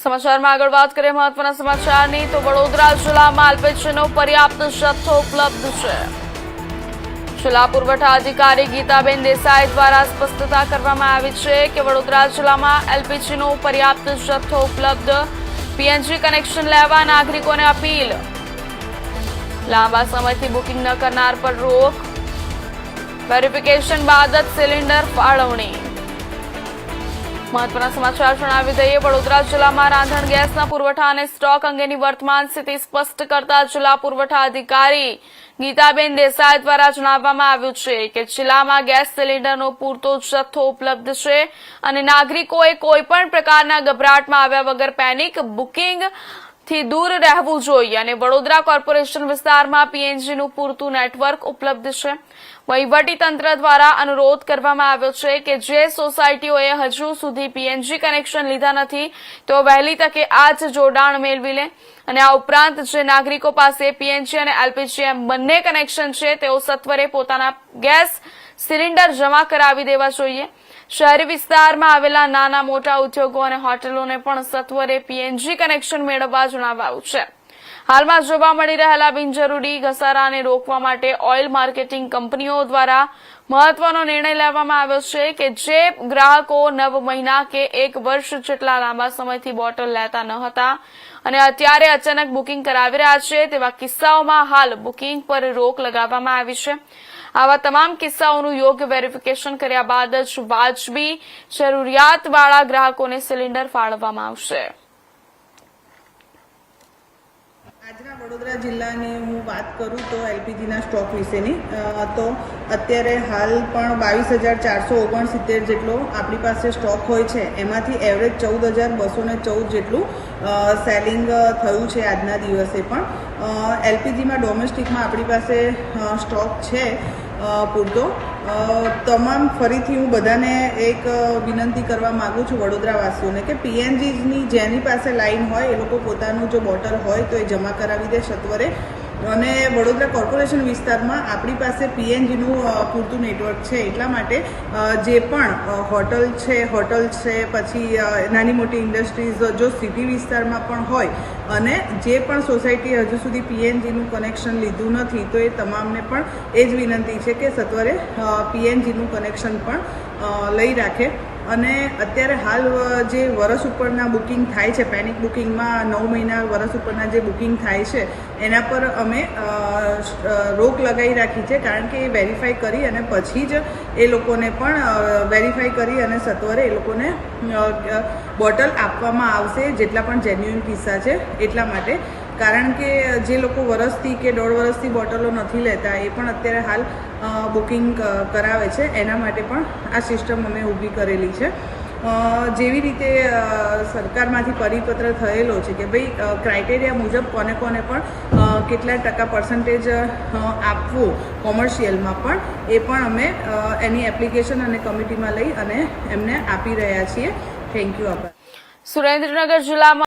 સમાચારમાં આગળ વાત કરીએ મહત્વના સમાચારની તો વડોદરા જિલ્લામાં એલપીજીનો પર્યાપ્ત જથ્થો ઉપલબ્ધ છે। જિલ્લા પુરવઠા અધિકારી ગીતાબેન દેસાઈ દ્વારા સ્પષ્ટતા કરવામાં આવી છે કે વડોદરા જિલ્લામાં એલપીજીનો પર્યાપ્ત જથ્થો ઉપલબ્ધ। પીએનજી કનેક્શન લેવા નાગરિકોને અપીલ। લાંબા સમયથી બુકિંગ ન કરનાર પર રોક। વેરિફિકેશન બાદ જ સિલિન્ડર ફાળવણી। મહત્વના સમાચાર જણાવી દઈએ વડોદરા જિલ્લામાં રાંધણ ગેસના પુરવઠા અને સ્ટોક અંગેની વર્તમાન સ્થિતિ સ્પષ્ટ કરતા જિલ્લા પુરવઠા અધિકારી ગીતાબેન દેસાઈ દ્વારા જણાવવામાં આવ્યું છે કે જિલ્લામાં ગેસ સિલિન્ડરનો પૂરતો જથ્થો ઉપલબ્ધ છે અને નાગરિકોએ કોઈપણ પ્રકારના ગભરાટમાં આવ્યા વગર પેનિક બુકિંગ થી દૂર રહેવું જોઈએ અને વડોદરા કોર્પોરેશન વિસ્તારમાં પીએનજીનું પૂરતું નેટવર્ક ઉપલબ્ધ છે। વહીવટી તંત્ર દ્વારા અનુરોધ કરવામાં આવ્યો છે કે જે સોસાયટીઓએ હજુ સુધી પીએનજી કનેક્શન લીધા નથી તો વહેલી તકે આ જ જોડાણ મેળવી લે અને આ ઉપરાંત જે નાગરિકો પાસે પીએનજી અને એલપીજી એમ બંને કનેક્શન છે તેઓ સત્વરે પોતાના ગેસ સિલિન્ડર જમા કરાવી દેવા જોઈએ। શહેરી વિસ્તારમાં આવેલા નાના મોટા ઉદ્યોગો અને હોટેલોને પણ સત્વરે પીએનજી કનેક્શન મેળવવા જણાવાયું છે। હાલમાં જોવા મળી રહેલા બિનજરૂરી ઘસારાને રોકવા માટે ઓઇલ માર્કેટિંગ કંપનીઓ દ્વારા મહત્વનો નિર્ણય લેવામાં આવ્યો છે કે જે ગ્રાહકો 9 મહિના કે 1 વર્ષ જેટલા લાંબા સમયથી બોટલ લેતા ન હતા અને અત્યારે અચાનક બુકિંગ કરાવી રહ્યા છે તેવા કિસ્સાઓમાં હાલ બુકિંગ પર રોક લગાવવામાં આવી છે। આવા તમામ કિસ્સાઓનું યોગ્ય વેરિફિકેશન કર્યા બાદ જ વાજબી જરૂરિયાતવાળા ગ્રાહકોને સિલિન્ડર ફાળવવામાં આવશે। આજના વડોદરા જિલ્લાની હું વાત કરું તો એલપીજીના સ્ટોક વિશેની તો અત્યારે હાલ પણ 22,469 જેટલો આપણી પાસે સ્ટોક હોય છે। એમાંથી એવરેજ 14,214 જેટલું સેલિંગ થયું છે આજના દિવસે પણ। એલપીજીમાં ડોમેસ્ટિકમાં આપણી પાસે સ્ટોક છે પૂરતો। તમામ ફરીથી હું બધાને એક વિનંતી કરવા માગું છું વડોદરાવાસીઓને કે પીએનજીની જેની પાસે લાઈન હોય એ લોકો પોતાનું જો બોટલ હોય તો એ જમા કરાવી દે સત્વરે। અને વડોદરા કોર્પોરેશન વિસ્તારમાં આપણી પાસે પીએનજીનું પૂરતું નેટવર્ક છે એટલા માટે જે પણ હોટલ છે પછી નાની મોટી ઇન્ડસ્ટ્રીઝ જો સિટી વિસ્તારમાં પણ હોય અને જે પણ સોસાયટી હજુ સુધી પીએનજીનું કનેક્શન લીધું નથી તો એ તમામને પણ એ જ વિનંતી છે કે સત્વરે પીએનજીનું કનેક્શન પણ લઈ રાખે। અને અત્યારે હાલ જે વરસ ઉપરના બુકિંગ થાય છે પેનિક બુકિંગમાં 9 મહિના વરસ ઉપરના જે બુકિંગ થાય છે એના પર અમે રોક લગાવી રાખી છે કારણ કે એ વેરીફાઈ કરી અને પછી જ એ લોકોને પણ વેરીફાઈ કરી અને સત્વરે એ લોકોને બોટલ આપવામાં આવશે જેટલા પણ જેન્યુઇન કિસ્સા છે એટલા માટે। કારણ કે જે લોકો વરસથી કે 1.5 વર્ષથી બોટલો નથી લેતા એ પણ અત્યારે હાલ બુકિંગ કરાવે છે એના માટે પણ આ સિસ્ટમ અમે ઊભી કરેલી છે। જેવી રીતે સરકારમાંથી પરિપત્ર થયેલો છે કે ભાઈ ક્રાઇટેરિયા મુજબ કોને પણ કેટલા ટકા પર્સન્ટેજ આપવું કોમર્શિયલમાં પણ એ પણ અમે એની એપ્લિકેશન અને કમિટીમાં લઈ અને એમને આપી રહ્યા છીએ। Thank you. આભાર। સુરેન્દ્રનગર જિલ્લામાં